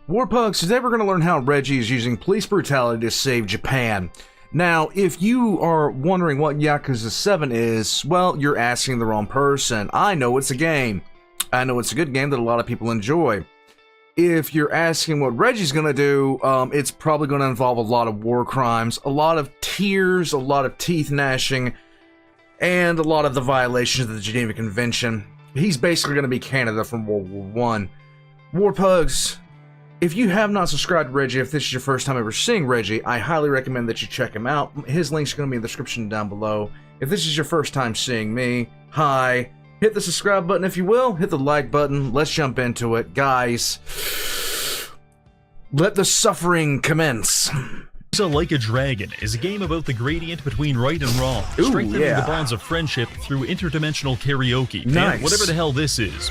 Warpugs, today we're going to learn how Reggie is using police brutality to save Japan. Now, if you are wondering what Yakuza 7 is, well, you're asking the wrong person. I know it's a game. I know it's a good game that a lot of people enjoy. If you're asking what Reggie's going to do, it's probably going to involve a lot of war crimes, a lot of tears, a lot of teeth gnashing, and a lot of the violations of the Geneva Convention. He's basically going to be Canada from World War I. Warpugs, if you have not subscribed to Reggie, if this is your first time ever seeing Reggie, I highly recommend that you check him out. His link's going to be in the description down below. If this is your first time seeing me, hi. Hit the subscribe button if you will. Hit the like button. Let's jump into it. Guys, let the suffering commence. Yakuza Like a Dragon is a game about the gradient between right and wrong, strengthening the bonds of friendship through interdimensional karaoke. Nice. And whatever the hell this is.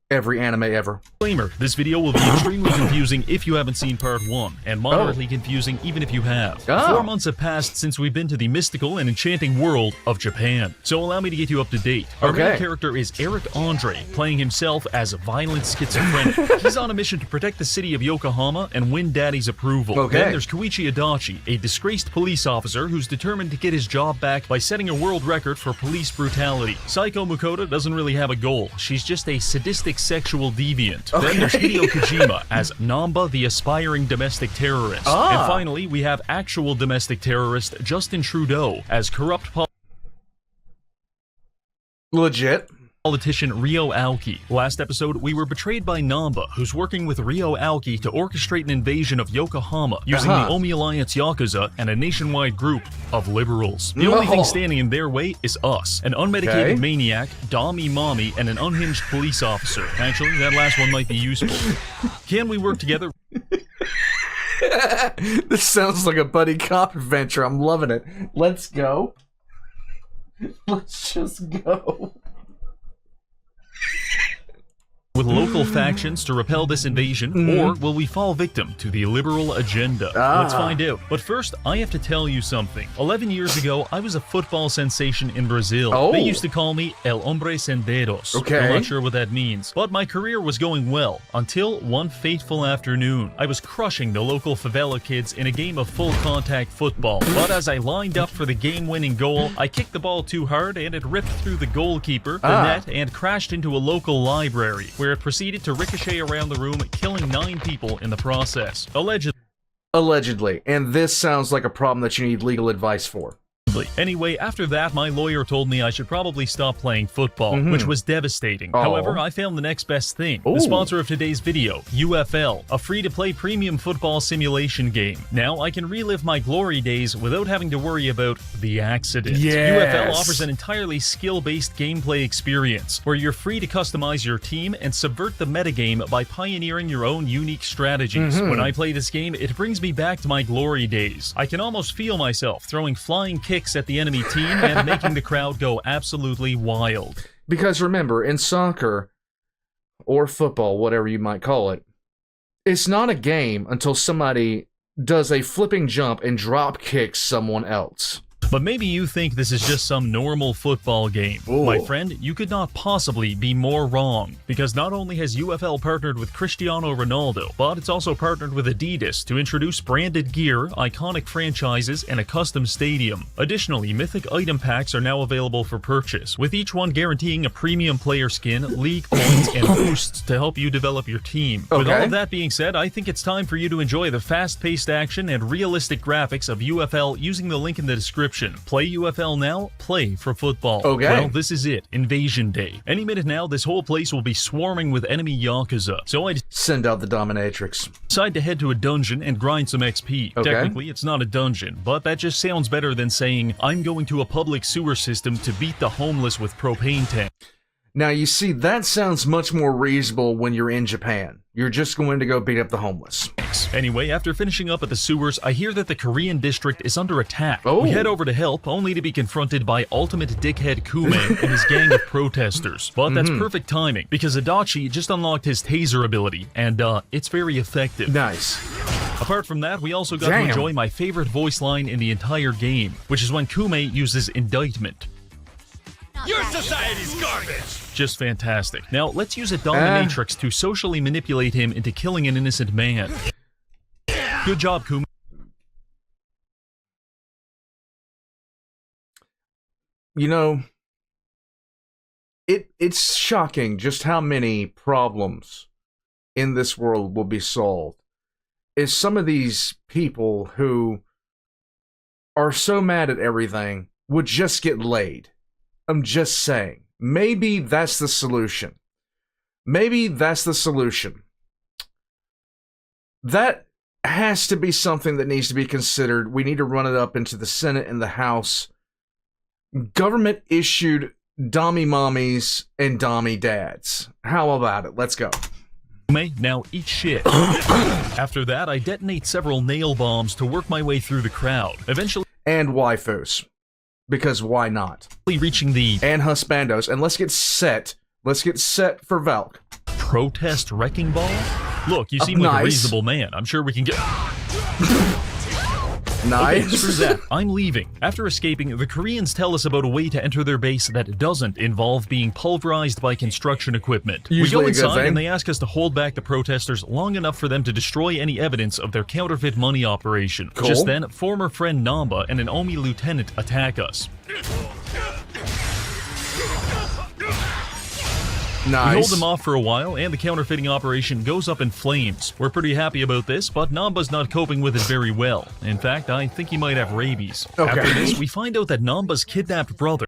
Every anime ever. Disclaimer, this video will be extremely confusing if you haven't seen part 1, and moderately confusing even if you have. 4 months have passed since we've been to the mystical and enchanting world of Japan, so allow me to get you up to date. Our main character is Eric Andre, playing himself as a violent schizophrenic. He's on a mission to protect the city of Yokohama and win Daddy's approval. Then there's Koichi Adachi, a disgraced police officer who's determined to get his job back by setting a world record for police brutality. Psycho Makoto doesn't really have a goal, she's just a sadistic sexual deviant. Then there's Hideo Kojima as Namba, the aspiring domestic terrorist. And finally, we have actual domestic terrorist Justin Trudeau as corrupt politician Ryo Aoki. Last episode, we were betrayed by Namba, who's working with Ryo Aoki to orchestrate an invasion of Yokohama using the Omi Alliance Yakuza and a nationwide group of liberals. The only thing standing in their way is us, an unmedicated maniac, Dami Mommy, and an unhinged police officer. Actually, that last one might be useful. Can we work together? This sounds like a buddy cop adventure. I'm loving it. Let's go. Let's just go. With local factions to repel this invasion, or will we fall victim to the liberal agenda? Let's find out. But first, I have to tell you something. 11 years ago, I was a football sensation in Brazil. They used to call me El Hombre Sem Dedos. I'm not sure what that means, but my career was going well until one fateful afternoon. I was crushing the local favela kids in a game of full-contact football. But as I lined up for the game-winning goal, I kicked the ball too hard and it ripped through the goalkeeper, the net, and crashed into a local library, where it proceeded to ricochet around the room, killing 9 people in the process. Allegedly. And this sounds like a problem that you need legal advice for. Anyway, after that, my lawyer told me I should probably stop playing football, which was devastating. However, I found the next best thing. The sponsor of today's video, UFL, a free-to-play premium football simulation game. Now, I can relive my glory days without having to worry about the accident. UFL offers an entirely skill-based gameplay experience, where you're free to customize your team and subvert the metagame by pioneering your own unique strategies. When I play this game, it brings me back to my glory days. I can almost feel myself throwing flying kicks at the enemy team and making the crowd go absolutely wild. Because remember, in soccer, or football, whatever you might call it, it's not a game until somebody does a flipping jump and drop kicks someone else. But maybe you think this is just some normal football game. My friend, you could not possibly be more wrong, because not only has UFL partnered with Cristiano Ronaldo, but it's also partnered with Adidas to introduce branded gear, iconic franchises, and a custom stadium. Additionally, mythic item packs are now available for purchase, with each one guaranteeing a premium player skin, league points, and boosts to help you develop your team. With all of that being said, I think it's time for you to enjoy the fast-paced action and realistic graphics of UFL using the link in the description. Play UFL now, play for football. Well, this is it, Invasion Day. Any minute now, this whole place will be swarming with enemy Yakuza. So I send out the dominatrix. Decide to head to a dungeon and grind some XP. Technically, it's not a dungeon, but that just sounds better than saying, I'm going to a public sewer system to beat the homeless with propane tank. Now, you see, that sounds much more reasonable when you're in Japan. You're just going to go beat up the homeless. Anyway, after finishing up at the sewers, I hear that the Korean district is under attack. We head over to help, only to be confronted by ultimate dickhead Kume and his gang of protesters. But that's perfect timing, because Adachi just unlocked his taser ability, and it's very effective. Nice. Apart from that, we also got to enjoy my favorite voice line in the entire game, which is when Kume uses indictment. Your society's garbage! Just fantastic. Now, let's use a dominatrix to socially manipulate him into killing an innocent man. Good job, Kuma. You know, it's shocking just how many problems in this world will be solved. Is some of these people who are so mad at everything would just get laid. I'm just saying. Maybe that's the solution. Maybe that's the solution. That has to be something that needs to be considered. We need to run it up into the Senate and the House. Government issued Dommy mommies and Dommy dads. How about it? Let's go. Now eat shit. After that, I detonate several nail bombs to work my way through the crowd. Eventually... And waifus. Because why not? Reaching the... And husbandos. And let's get set. Let's get set for Valk. Protest wrecking ball? Look, you seem like a reasonable man. I'm sure we can get... Nice. Okay, screw that. I'm leaving. After escaping, the Koreans tell us about a way to enter their base that doesn't involve being pulverized by construction equipment. Usually we go inside and they ask us to hold back the protesters long enough for them to destroy any evidence of their counterfeit money operation. Cool. Just then, former friend Namba and an Omi lieutenant attack us. Nice. We hold them off for a while, and the counterfeiting operation goes up in flames. We're pretty happy about this, but Namba's not coping with it very well. In fact, I think he might have rabies. Okay. After this, we find out that Namba's kidnapped brother...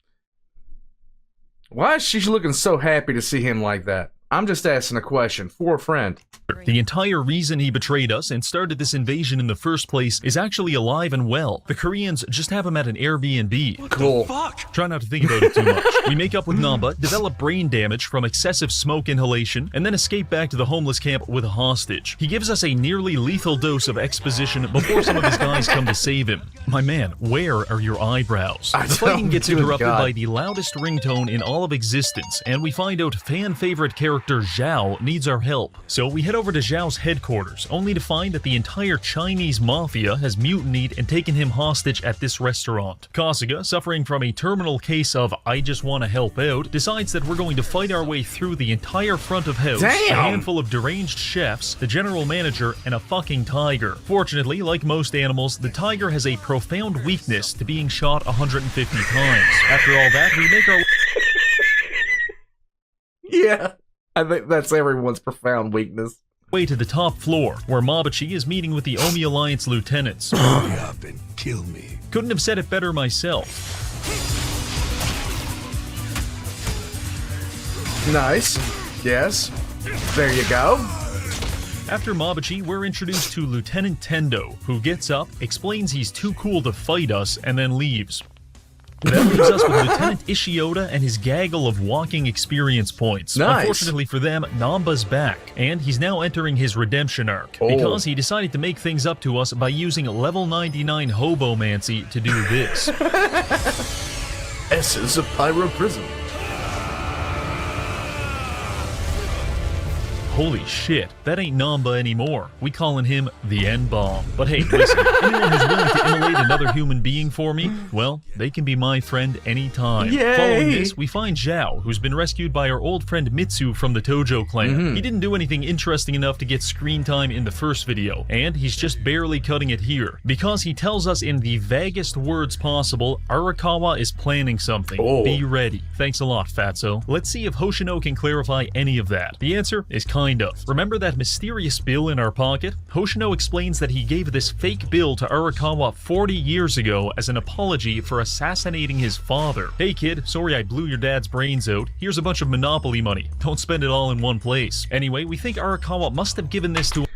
Why is she looking so happy to see him like that? I'm just asking a question for a friend. The entire reason he betrayed us and started this invasion in the first place is actually alive and well. The Koreans just have him at an Airbnb. Cool. Try not to think about it too much. We make up with Namba, develop brain damage from excessive smoke inhalation, and then escape back to the homeless camp with a hostage. He gives us a nearly lethal dose of exposition before some of his guys come to save him. My man, where are your eyebrows? The fighting gets interrupted by the loudest ringtone in all of existence, and we find out fan favorite character Zhao needs our help. So we head over to Zhao's headquarters, only to find that the entire Chinese mafia has mutinied and taken him hostage at this restaurant. Kasuga, suffering from a terminal case of I just want to help out, decides that we're going to fight our way through the entire front of house, a handful of deranged chefs, the general manager, and a fucking tiger. Fortunately, like most animals, the tiger has a profound weakness to being shot 150 times. After all that, we make our... Yeah, I think that's everyone's profound weakness. Way to the top floor, where Mabuchi is meeting with the Omi Alliance lieutenants. Hurry up and kill me. Couldn't have said it better myself. Nice. Yes. There you go. After Mabuchi, we're introduced to Lieutenant Tendo, who gets up, explains he's too cool to fight us, and then leaves. That leaves us with Lieutenant Ishioda and his gaggle of walking experience points. Nice. Unfortunately for them, Namba's back, and he's now entering his redemption arc, because he decided to make things up to us by using level 99 Hobomancy to do this. Essence of Pyro Prism. Holy shit, that ain't Namba anymore. We calling him the N-Bomb. But hey, listen, anyone who's willing to immolate another human being for me, well, they can be my friend anytime. Yay! Following this, we find Zhao, who's been rescued by our old friend Mitsu from the Tojo clan. He didn't do anything interesting enough to get screen time in the first video, and he's just barely cutting it here, because he tells us in the vaguest words possible, Arakawa is planning something. Be ready. Thanks a lot, Fatso. Let's see if Hoshino can clarify any of that. The answer is kind of. Remember that mysterious bill in our pocket? Hoshino explains that he gave this fake bill to Arakawa 40 years ago as an apology for assassinating his father. Hey kid, sorry I blew your dad's brains out. Here's a bunch of Monopoly money. Don't spend it all in one place. Anyway, we think Arakawa must have given this to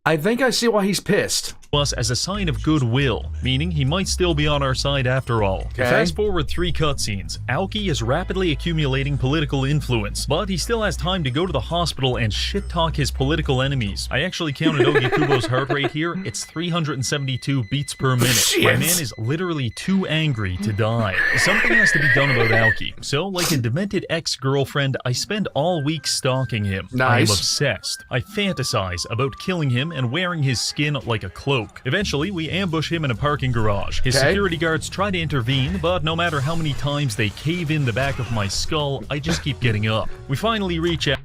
I think I see why he's pissed. us as a sign of goodwill, meaning he might still be on our side after all. Okay. Fast forward 3 cutscenes. Aoki is rapidly accumulating political influence, but he still has time to go to the hospital and shit-talk his political enemies. I actually counted Ogikubo's heart rate here. It's 372 beats per minute. Shit. My man is literally too angry to die. Something has to be done about Aoki. So, like a demented ex-girlfriend, I spend all week stalking him. I am Nice. obsessed. I fantasize about killing him and wearing his skin like a cloak. cloak. Eventually, we ambush him in a parking garage. His security guards try to intervene, but no matter how many times they cave in the back of my skull, I just keep getting up. We finally reach out.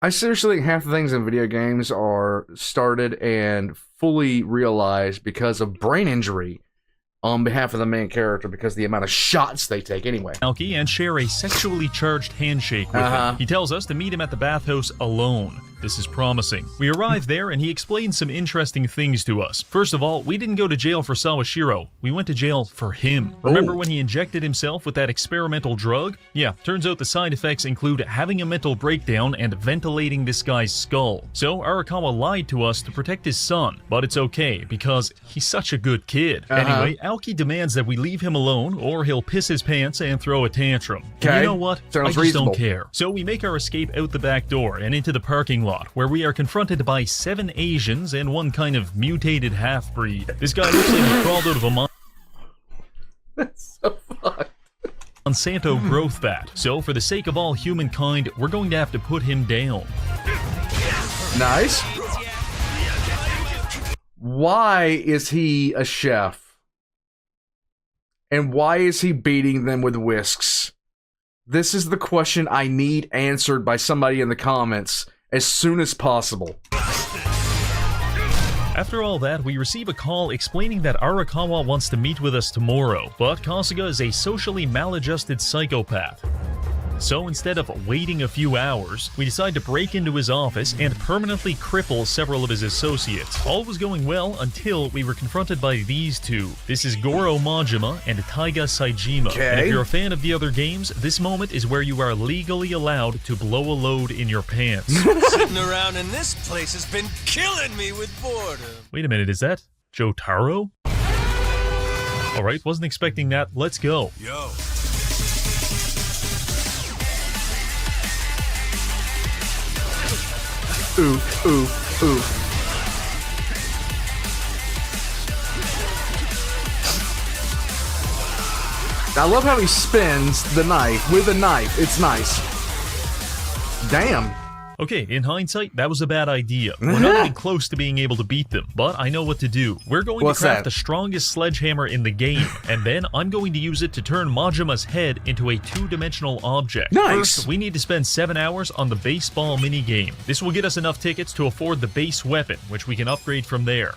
I seriously think half the things in video games are started and fully realized because of brain injury on behalf of the main character because of the amount of shots they take anyway. Alki and share a sexually charged handshake with him. He tells us to meet him at the bathhouse alone. This is promising. We arrive there and he explains some interesting things to us. First of all, we didn't go to jail for Sawashiro. We went to jail for him. Remember when he injected himself with that experimental drug? Yeah, turns out the side effects include having a mental breakdown and ventilating this guy's skull. So Arakawa lied to us to protect his son, but it's okay because he's such a good kid. Anyway, Aoki demands that we leave him alone or he'll piss his pants and throw a tantrum. And you know what? I just don't care. So we make our escape out the back door and into the parking lot, where we are confronted by 7 Asians and one kind of mutated half-breed. This guy looks like he crawled out of a That's so fucked. Monsanto growth vat. So for the sake of all humankind, we're going to have to put him down. Nice. Why is he a chef? And why is he beating them with whisks? This is the question I need answered by somebody in the comments as soon as possible. After all that, we receive a call explaining that Arakawa wants to meet with us tomorrow, but Kasuga is a socially maladjusted psychopath. So instead of waiting a few hours, we decide to break into his office and permanently cripple several of his associates. All was going well until we were confronted by these two. This is Goro Majima and Taiga Saijima. And if you're a fan of the other games, this moment is where you are legally allowed to blow a load in your pants. Sitting around in this place has been killing me with boredom. Wait a minute, is that Jotaro? Alright, wasn't expecting that. Let's go. Yo. Ooh, ooh, ooh. I love how he spins the knife with a knife. It's nice. Damn. Okay, in hindsight, that was a bad idea. We're not even close to being able to beat them, but I know what to do. We're going to craft the strongest sledgehammer in the game, and then I'm going to use it to turn Majima's head into a 2-dimensional object. Nice! First, we need to spend 7 hours on the baseball minigame. This will get us enough tickets to afford the base weapon, which we can upgrade from there.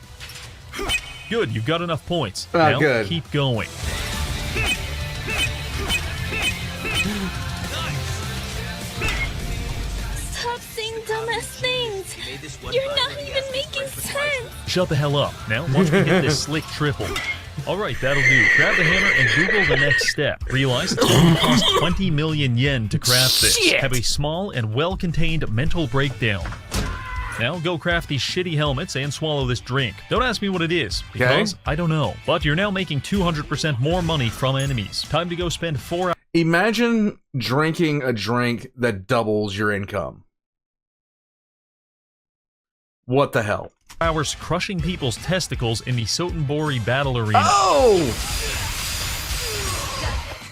Good, you've got enough points. Now, good. Keep going. Dumbass things! You're not even making sense! Shut the hell up. Now, once we hit this slick triple. Alright, that'll do. Grab the hammer and Google the next step. Realize it's going to cost 20 million yen to craft this. Shit. Have a small and well-contained mental breakdown. Now go craft these shitty helmets and swallow this drink. Don't ask me what it is, because I don't know. But you're now making 200% more money from enemies. Time to go spend 4 hours. Imagine drinking a drink that doubles your income. What the hell? Hours crushing people's testicles in the Sotenbori battle arena. Oh!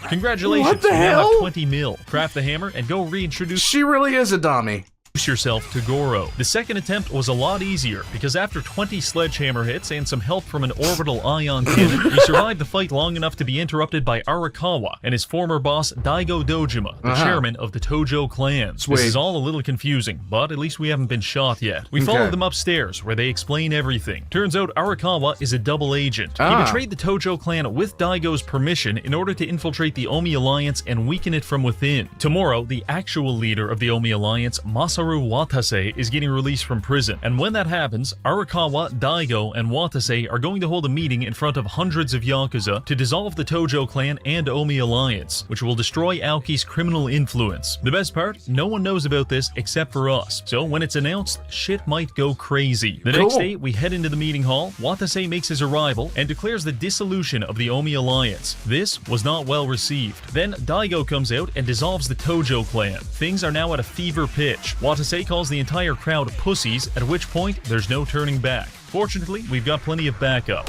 Congratulations, What the you now hell? have 20 mil. Craft the hammer and go reintroduce She really is a dummy. yourself to Goro. The second attempt was a lot easier, because after 20 sledgehammer hits and some help from an orbital ion cannon, we survived the fight long enough to be interrupted by Arakawa and his former boss Daigo Dojima, the chairman of the Tojo clan. Sweet. This is all a little confusing, but at least we haven't been shot yet. We followed them upstairs, where they explain everything. Turns out Arakawa is a double agent. He betrayed the Tojo clan with Daigo's permission in order to infiltrate the Omi Alliance and weaken it from within. Tomorrow, the actual leader of the Omi Alliance, Masaru Watase, is getting released from prison, and when that happens, Arakawa, Daigo, and Watase are going to hold a meeting in front of hundreds of Yakuza to dissolve the Tojo clan and Omi Alliance, which will destroy Aoki's criminal influence. The best part? No one knows about this except for us, so when it's announced, shit might go crazy. The next day, we head into the meeting hall, Watase makes his arrival, and declares the dissolution of the Omi Alliance. This was not well received. Then Daigo comes out and dissolves the Tojo clan. Things are now at a fever pitch. Watase calls the entire crowd pussies, at which point there's no turning back. Fortunately, we've got plenty of backup.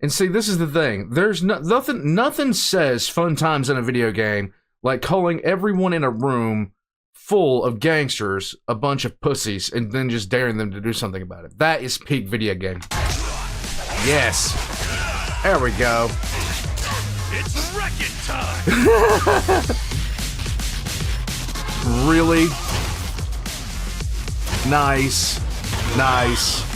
And see, this is the thing. There's nothing says fun times in a video game like calling everyone in a room full of gangsters, a bunch of pussies, and then just daring them to do something about it. That is peak video game. Yes. There we go. It's wrecking time! Really? Nice. Nice.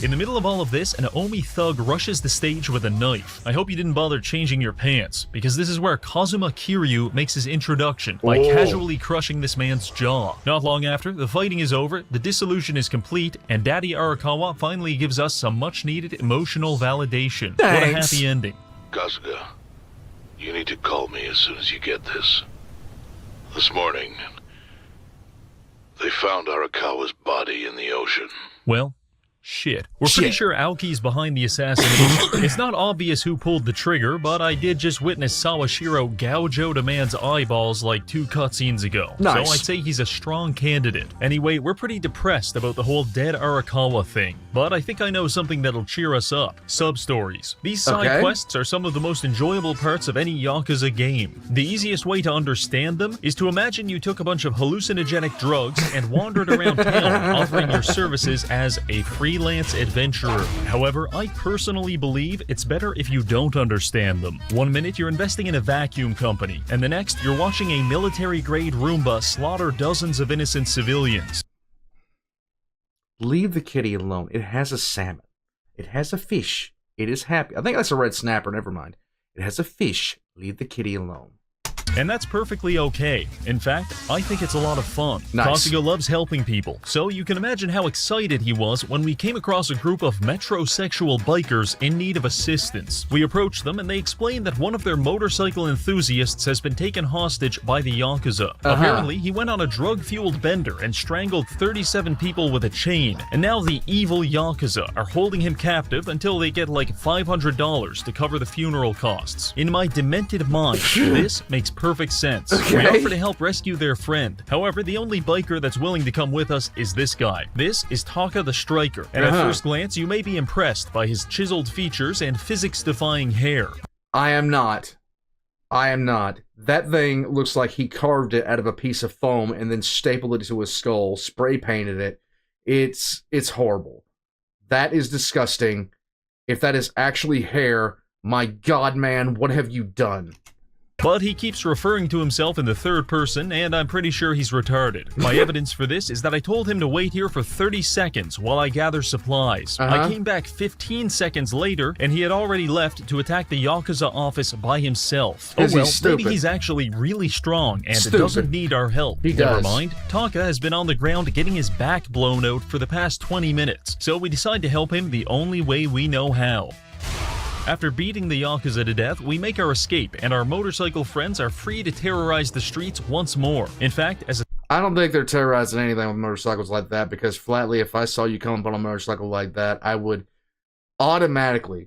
In the middle of all of this, an Omi thug rushes the stage with a knife. I hope you didn't bother changing your pants, because this is where Kazuma Kiryu makes his introduction by casually crushing this man's jaw. Not long after, the fighting is over, the dissolution is complete, and Daddy Arakawa finally gives us some much-needed emotional validation. Thanks. What a happy ending. Kasuga, you need to call me as soon as you get this. This morning, they found Arakawa's body in the ocean. Well, shit. We're pretty sure Aoki's behind the assassination. It's not obvious who pulled the trigger, but I did just witness Sawashiro gouge out a man's eyeballs like 2 cutscenes ago. Nice. So I'd say he's a strong candidate. Anyway, we're pretty depressed about the whole dead Arakawa thing, but I think I know something that'll cheer us up. Sub-stories. These side quests are some of the most enjoyable parts of any Yakuza game. The easiest way to understand them is to imagine you took a bunch of hallucinogenic drugs and wandered around town offering your services as a freelance adventurer. However, I personally believe it's better if you don't understand them. One minute you're investing in a vacuum company, and the next you're watching a military-grade Roomba slaughter dozens of innocent civilians. Leave the kitty alone. It has a salmon. It has a fish. It is happy. I think that's a red snapper. Never mind. It has a fish. Leave the kitty alone. And that's perfectly okay. In fact, I think it's a lot of fun. Nice. Kasuga loves helping people, so you can imagine how excited he was when we came across a group of metrosexual bikers in need of assistance. We approached them and they explained that one of their motorcycle enthusiasts has been taken hostage by the Yakuza. Apparently, he went on a drug-fueled bender and strangled 37 people with a chain, and now the evil Yakuza are holding him captive until they get like $500 to cover the funeral costs. In my demented mind, this makes perfect sense. Okay. We offer to help rescue their friend. However, the only biker that's willing to come with us is this guy. This is Taka the Striker, and at first glance you may be impressed by his chiseled features and physics-defying hair. I am not. I am not. That thing looks like he carved it out of a piece of foam and then stapled it to his skull, spray painted it. It's horrible. That is disgusting. If that is actually hair, my god, man, what have you done? But he keeps referring to himself in the third person, and I'm pretty sure he's retarded. My evidence for this is that I told him to wait here for 30 seconds while I gather supplies. I came back 15 seconds later, and he had already left to attack the Yakuza office by himself. Oh well, maybe he's actually really strong and doesn't need our help. Never mind. Taka has been on the ground getting his back blown out for the past 20 minutes, so we decide to help him the only way we know how. After beating the Yakuza to death, we make our escape, and our motorcycle friends are free to terrorize the streets once more. In fact, I don't think they're terrorizing anything with motorcycles like that, because flatly, if I saw you come up on a motorcycle like that, I would automatically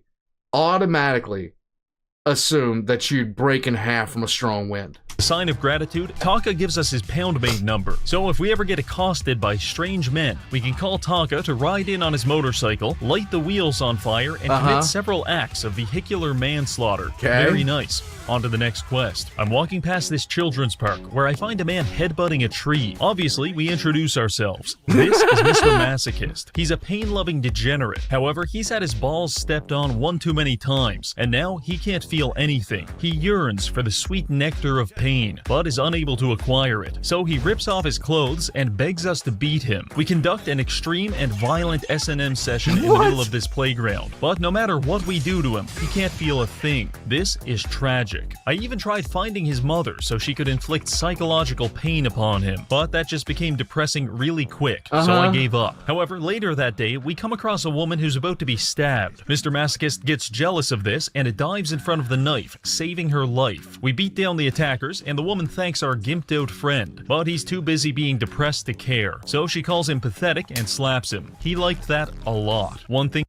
assume that you'd break in half from a strong wind. a sign of gratitude, Taka gives us his pound-mate number. So if we ever get accosted by strange men, we can call Taka to ride in on his motorcycle, light the wheels on fire, and commit several acts of vehicular manslaughter. Very nice. On to the next quest. I'm walking past this children's park where I find a man headbutting a tree. Obviously, we introduce ourselves. This is Mr. Masochist. He's a pain-loving degenerate. However, he's had his balls stepped on one too many times, and now he can't feel anything. He yearns for the sweet nectar of pain, but is unable to acquire it. So he rips off his clothes and begs us to beat him. We conduct an extreme and violent S&M session in the middle of this playground, but no matter what we do to him, he can't feel a thing. This is tragic. I even tried finding his mother so she could inflict psychological pain upon him, but that just became depressing really quick, so I gave up. However, later that day, we come across a woman who's about to be stabbed. Mr. Masochist gets jealous of this and dives in front of the knife, saving her life. We beat down the attackers, and the woman thanks our gimped-out friend, but he's too busy being depressed to care, so she calls him pathetic and slaps him. He liked that a lot. One thing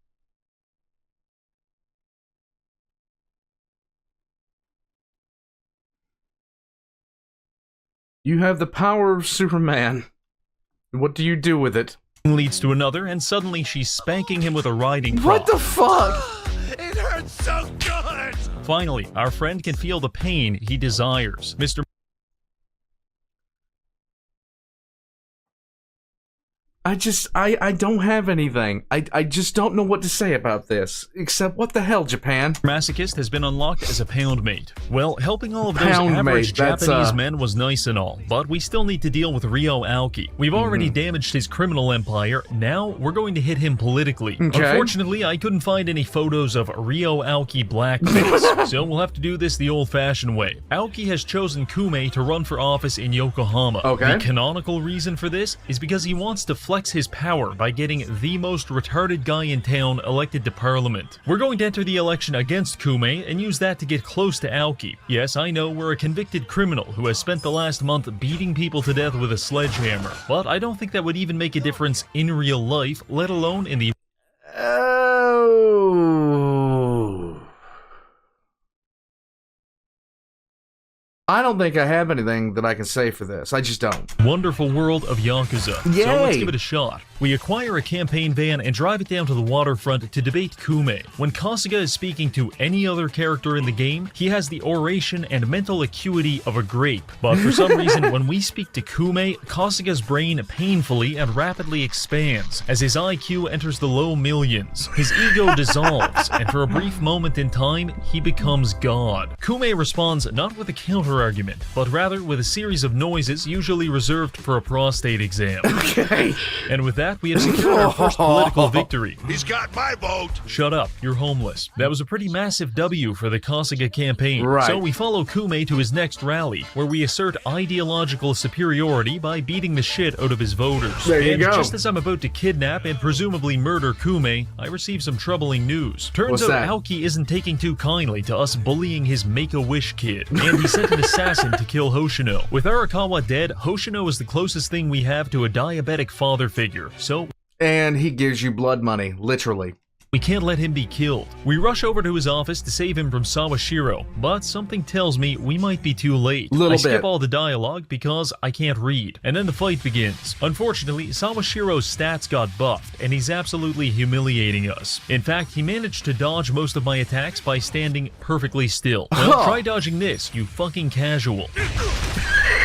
You have the power of Superman. What do you do with it? leads to another, and suddenly she's spanking him with a riding crop. What the fuck? It hurts so good! Finally, our friend can feel the pain he desires. Mr. I don't have anything. I just don't know what to say about this. Except, what the hell, Japan? Masochist has been unlocked as a poundmate. Well, helping all of those Poundmate, average that's, Japanese men was nice and all, but we still need to deal with Ryo Aoki. We've already damaged his criminal empire, now we're going to hit him politically. Okay. Unfortunately, I couldn't find any photos of Ryo Aoki blackface, so we'll have to do this the old-fashioned way. Aoki has chosen Kume to run for office in Yokohama. Okay. The canonical reason for this is because he wants to flex his power by getting the most retarded guy in town elected to parliament. We're going to enter the election against Kume and use that to get close to Aoki. Yes, I know we're a convicted criminal who has spent the last month beating people to death with a sledgehammer, but I don't think that would even make a difference in real life, let alone in the... Oh. I don't think I have anything that I can say for this. I just don't. wonderful world of Yakuza. Yay. So let's give it a shot. We acquire a campaign van and drive it down to the waterfront to debate Kume. When Kasuga is speaking to any other character in the game, he has the oration and mental acuity of a grape. But for some reason, when we speak to Kume, Kasuga's brain painfully and rapidly expands. As his IQ enters the low millions, his ego dissolves, and for a brief moment in time, he becomes God. Kume responds not with a counter-argument, but rather with a series of noises usually reserved for a prostate exam. Okay. And with that, we have secured our first political victory. He's got my vote. Shut up, you're homeless. That was a pretty massive W for the Kasuga campaign. Right. So we follow Kume to his next rally, where we assert ideological superiority by beating the shit out of his voters. There you and go. just as I'm about to kidnap and presumably murder Kume, I receive some troubling news. Turns What's out that? Aoki isn't taking too kindly to us bullying his Make-A-Wish kid, and he sent an assassin to kill Hoshino. With Arakawa dead, Hoshino is the closest thing we have to a diabetic father figure, so And he gives you blood money, literally. we can't let him be killed. We rush over to his office to save him from Sawashiro, but something tells me we might be too late. I skip all the dialogue because I can't read, and then the fight begins. Unfortunately, Sawashiro's stats got buffed, and he's absolutely humiliating us. In fact, he managed to dodge most of my attacks by standing perfectly still. Well, try dodging this, you fucking casual.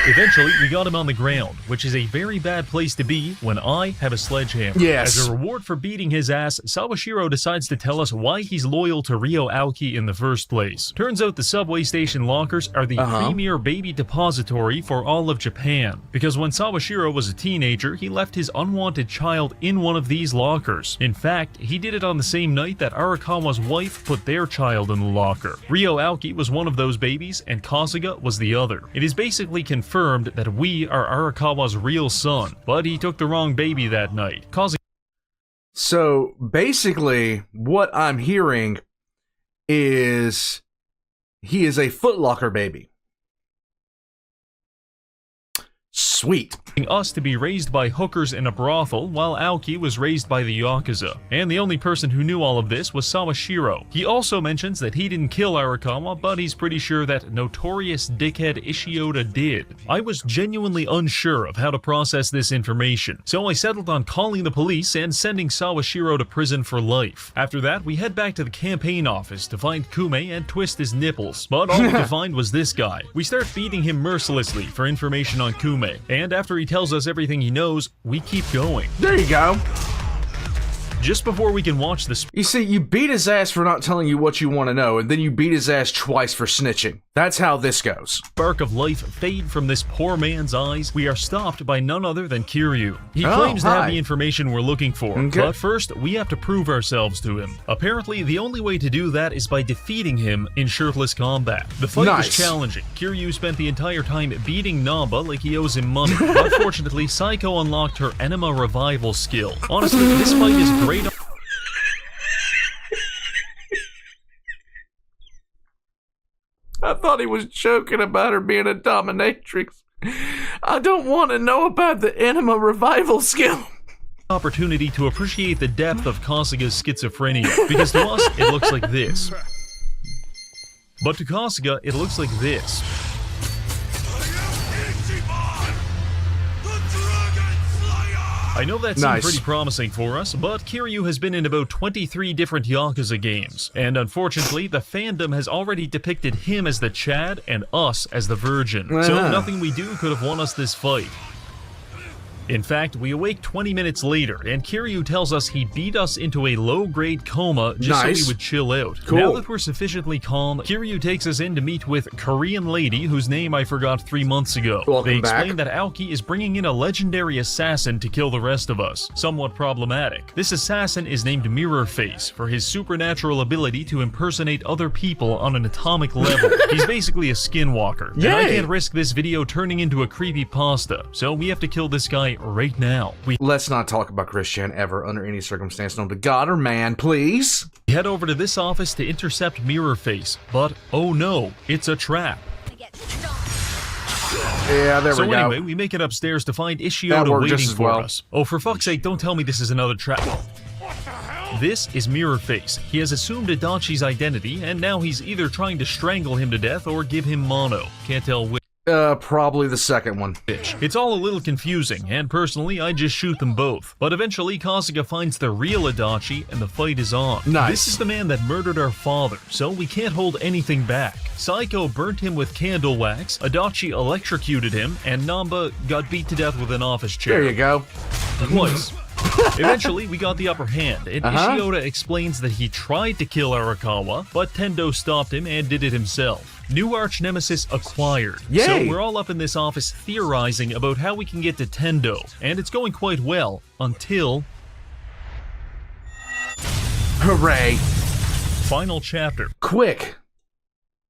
Eventually, we got him on the ground, which is a very bad place to be when I have a sledgehammer. Yes. As a reward for beating his ass, Sawashiro decides to tell us why he's loyal to Ryo Aoki in the first place. Turns out the subway station lockers are the premier baby depository for all of Japan, because when Sawashiro was a teenager, he left his unwanted child in one of these lockers. In fact, he did it on the same night that Arakawa's wife put their child in the locker. Ryo Aoki was one of those babies, and Kasuga was the other. It is basically confirmed that we are Arakawa's real son, but he took the wrong baby that night, causing... So basically, what I'm hearing is he is a footlocker baby. Sweet. us to be raised by hookers in a brothel, while Aoki was raised by the Yakuza. And the only person who knew all of this was Sawashiro. He also mentions that he didn't kill Arakawa, but he's pretty sure that notorious dickhead Ishioda did. I was genuinely unsure of how to process this information, so I settled on calling the police and sending Sawashiro to prison for life. After that, we head back to the campaign office to find Kume and twist his nipples, but all we could find was this guy. We start beating him mercilessly for information on Kume, and after he tells us everything he knows, we keep going. There you go. Just before we can watch the You see, you beat his ass for not telling you what you want to know, and then you beat his ass twice for snitching. That's how this goes. spark of life fade from this poor man's eyes, we are stopped by none other than Kiryu. He claims to have the information we're looking for, but first, we have to prove ourselves to him. Apparently, the only way to do that is by defeating him in shirtless combat. The fight was challenging. Kiryu spent the entire time beating Namba like he owes him money, but fortunately, Saiko unlocked her Enema Revival skill. Honestly, this fight is great. I thought he was joking about her being a dominatrix. I don't want to know about the Enema Revival skill. Opportunity to appreciate the depth of Kasuga's schizophrenia, because to us, it looks like this. But to Kasuga, it looks like this. I know that seemed pretty promising for us, but Kiryu has been in about 23 different Yakuza games, and unfortunately, the fandom has already depicted him as the Chad and us as the Virgin, so nothing we do could have won us this fight. In fact, we awake 20 minutes later, and Kiryu tells us he beat us into a low-grade coma just so we would chill out. Cool. Now that we're sufficiently calm, Kiryu takes us in to meet with Korean lady whose name I forgot 3 months ago. Welcome They explain back. that Aoki is bringing in a legendary assassin to kill the rest of us. Somewhat problematic. This assassin is named Mirror Face for his supernatural ability to impersonate other people on an atomic level. He's basically a skinwalker. And I Yay! can't risk this video turning into a creepypasta, so we have to kill this guy right now. We Let's not talk about Christian ever under any circumstance known to God or man, please. head over to this office to intercept Mirror Face, but oh no, it's a trap. Yeah, there So we go. anyway, we make it upstairs to find That Ishioda worked just waiting as for well. us. Oh, for fuck's sake, don't tell me this is another trap. This is Mirror Face. He has assumed Adachi's identity, and now he's either trying to strangle him to death or give him mono. Can't tell which. Probably the second one. It's all a little confusing, and personally, I just shoot them both. But eventually, Kasuga finds the real Adachi, and the fight is on. Nice. This is the man that murdered our father, so we can't hold anything back. Psycho burnt him with candle wax, Adachi electrocuted him, and Namba got beat to death with an office chair. There you go. Twice. Eventually, we got the upper hand, and Ishioda explains that he tried to kill Arakawa, but Tendo stopped him and did it himself. New arch nemesis acquired. Yay! So we're all up in this office theorizing about how we can get to Tendo, and it's going quite well, until... Hooray. final chapter. Quick.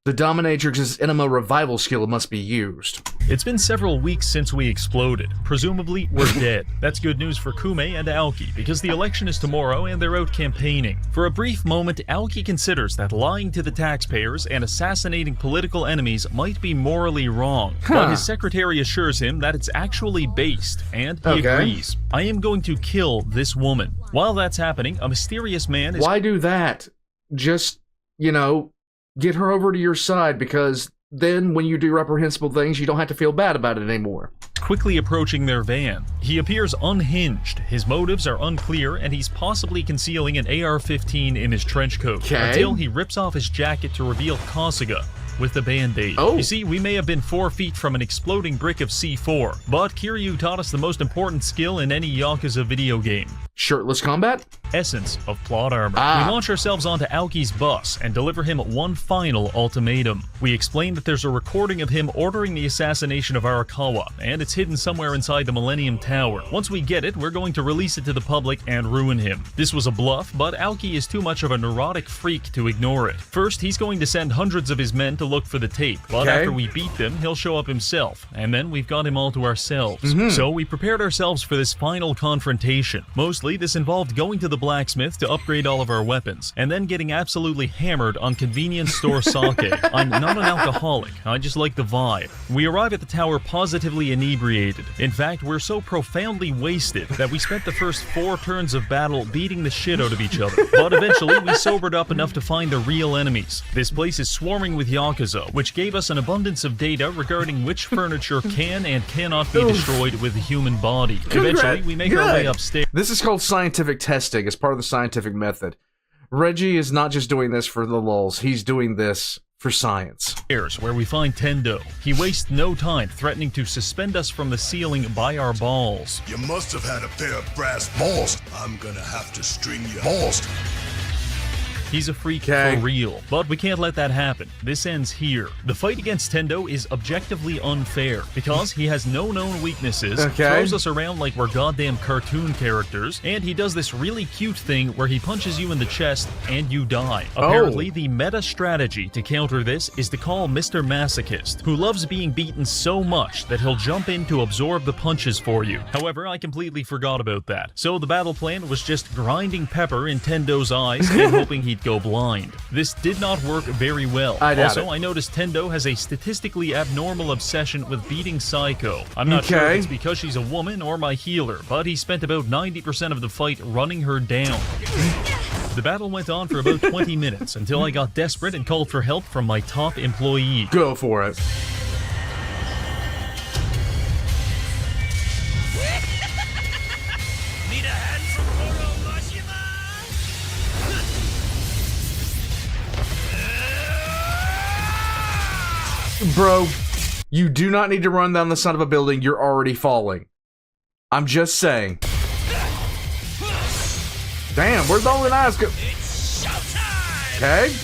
The Dominatrix's Enema revival skill must be used. It's been several weeks since we exploded. Presumably, we're dead. That's good news for Kume and Aoki, because the election is tomorrow and they're out campaigning. For a brief moment, Aoki considers that lying to the taxpayers and assassinating political enemies might be morally wrong. But his secretary assures him that it's actually based, and he agrees. I am going to kill this woman. While that's happening, a mysterious man is... Why do that? Just, you know, get her over to your side, because then when you do reprehensible things, you don't have to feel bad about it anymore. quickly approaching their van. He appears unhinged, his motives are unclear, and he's possibly concealing an AR-15 in his trench coat. Until he rips off his jacket to reveal Kasuga with the band-aid. You see, we may have been 4 feet from an exploding brick of C4, but Kiryu taught us the most important skill in any Yakuza video game. Shirtless combat? Essence of plot armor. We launch ourselves onto Aoki's bus and deliver him one final ultimatum. We explain that there's a recording of him ordering the assassination of Arakawa, and it's hidden somewhere inside the Millennium Tower. Once we get it, we're going to release it to the public and ruin him. This was a bluff, but Aoki is too much of a neurotic freak to ignore it. First, he's going to send hundreds of his men to look for the tape, but after we beat them, he'll show up himself, and then we've got him all to ourselves. So we prepared ourselves for this final confrontation. Mostly, this involved going to the blacksmith to upgrade all of our weapons, and then getting absolutely hammered on convenience store sake. I'm not an alcoholic, I just like the vibe. We arrive at the tower positively inebriated. In fact, we're so profoundly wasted that we spent the first 4 turns of battle beating the shit out of each other. But eventually, we sobered up enough to find the real enemies. This place is swarming with Yakuza, which gave us an abundance of data regarding which furniture can and cannot be destroyed with the human body. Eventually, we make our way upstairs. This is called scientific testing as part of the scientific method. Reggie is not just doing this for the lulz, he's doing this for science. Where we find Tendo. He wastes no time threatening to suspend us from the ceiling by our balls. You must have had a pair of brass balls. I'm gonna have to string your balls. He's a freak for real, but we can't let that happen. This ends here. The fight against Tendo is objectively unfair because he has no known weaknesses, throws us around like we're goddamn cartoon characters, and he does this really cute thing where he punches you in the chest and you die. Apparently, the meta strategy to counter this is to call Mr. Masochist, who loves being beaten so much that he'll jump in to absorb the punches for you. However, I completely forgot about that. So the battle plan was just grinding pepper in Tendo's eyes and hoping he'd go blind. This did not work very well. I noticed Tendo has a statistically abnormal obsession with beating Psycho. I'm not sure if it's because she's a woman or my healer, but he spent about 90% of the fight running her down. The battle went on for about 20 minutes until I got desperate and called for help from my top employee. Go for it. Need a hand from Oroshima? Bro, you do not need to run down the side of a building, you're already falling. I'm just saying. Damn, where'd all the knives go? It's showtime! Okay.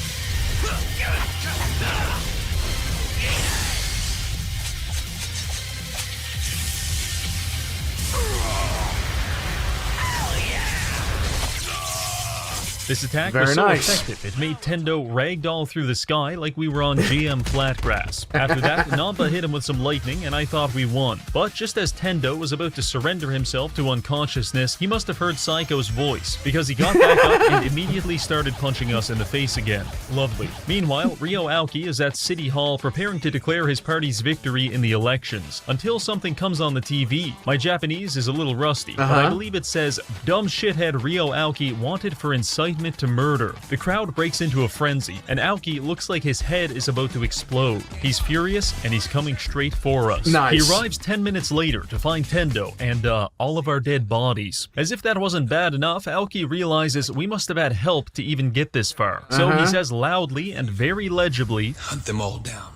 This attack Very was so nice. effective, it made Tendo ragdoll through the sky like we were on GM Flatgrass. After that, Nampa hit him with some lightning and I thought we won. But just as Tendo was about to surrender himself to unconsciousness, he must have heard Psycho's voice, because he got back up and immediately started punching us in the face again. Lovely. Meanwhile, Ryo Aoki is at City Hall preparing to declare his party's victory in the elections, until something comes on the TV. My Japanese is a little rusty, but I believe it says, "Dumb shithead Ryo Aoki wanted for incitement to murder." The crowd breaks into a frenzy, and Aoki looks like his head is about to explode. He's furious, and he's coming straight for us. Nice. He arrives 10 minutes later to find Tendo and, all of our dead bodies. As if that wasn't bad enough, Aoki realizes we must have had help to even get this far. So he says loudly and very legibly, Hunt them all down.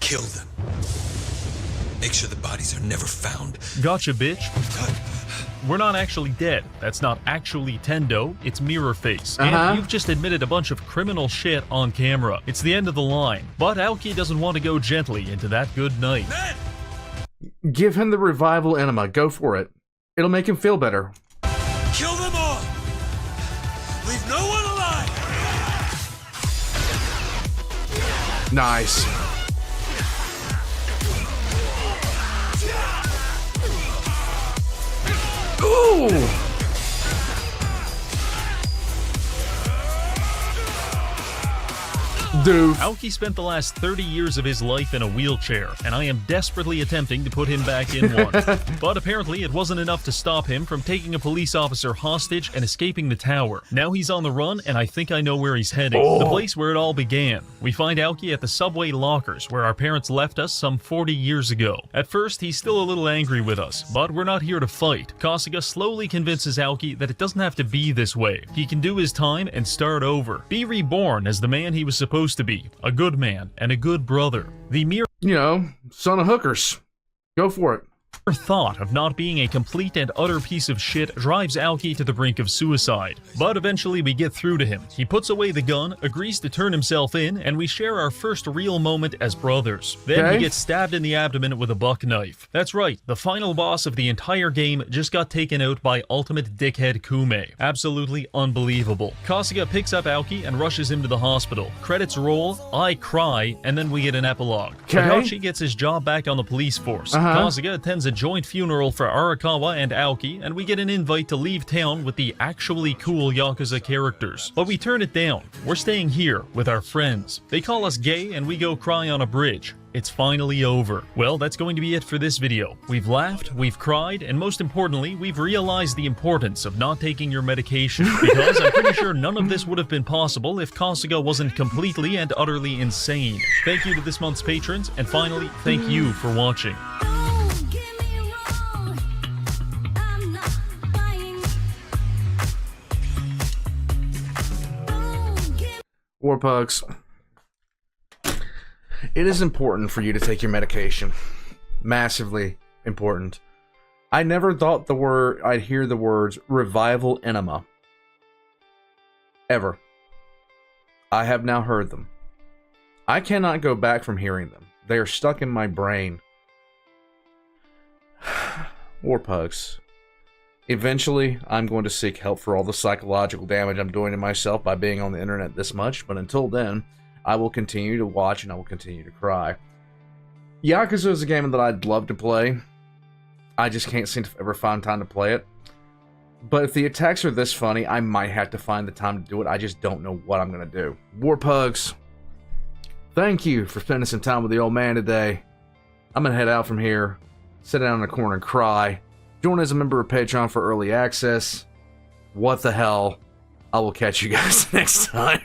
Kill them. Make sure the bodies are never found. "Gotcha, bitch." We're not actually dead. That's not actually Tendo, it's Mirror Face. And you've just admitted a bunch of criminal shit on camera. It's the end of the line. But Aoki doesn't want to go gently into that good night. Give him the revival enema. Go for it. It'll make him feel better. Kill them all! Leave no one alive! Nice. Ooh! Dude. Aoki spent the last 30 years of his life in a wheelchair, and I am desperately attempting to put him back in one. But apparently it wasn't enough to stop him from taking a police officer hostage and escaping the tower. Now he's on the run, and I think I know where he's heading. The place where it all began. We find Aoki at the subway lockers, where our parents left us some 40 years ago. At first, he's still a little angry with us, but we're not here to fight. Kasuga slowly convinces Aoki that it doesn't have to be this way. He can do his time and start over. Be reborn as the man he was supposed to be, a good man and a good brother. The mere Son of hookers. Go for it. thought of not being a complete and utter piece of shit drives Aoki to the brink of suicide. But eventually we get through to him. He puts away the gun, agrees to turn himself in, and we share our first real moment as brothers. Then he gets stabbed in the abdomen with a buck knife. That's right, the final boss of the entire game just got taken out by ultimate dickhead Kume. Absolutely unbelievable. Kasuga picks up Aoki and rushes him to the hospital. Credits roll, I cry, and then we get an epilogue. Tadachi gets his job back on the police force. Kasuga attends a joint funeral for Arakawa and Aoki, and we get an invite to leave town with the actually cool Yakuza characters. But we turn it down. We're staying here with our friends. They call us gay and we go cry on a bridge. It's finally over. Well, that's going to be it for this video. We've laughed, we've cried, and most importantly, we've realized the importance of not taking your medication, because I'm pretty sure none of this would have been possible if Kasuga wasn't completely and utterly insane. Thank you to this month's patrons, and finally, thank you for watching. Warpugs, it is important for you to take your medication. Massively important. I never thought I'd hear the words revival enema. Ever. I have now heard them. I cannot go back from hearing them. They are stuck in my brain. Warpugs. Eventually, I'm going to seek help for all the psychological damage I'm doing to myself by being on the internet this much, but until then, I will continue to watch and I will continue to cry. Yakuza is a game that I'd love to play. I just can't seem to ever find time to play it. But if the attacks are this funny, I might have to find the time to do it. I just don't know what I'm going to do. Warpugs, thank you for spending some time with the old man today. I'm going to head out from here, sit down in a corner and cry. Join as a member of Patreon for early access. What the hell? I will catch you guys next time.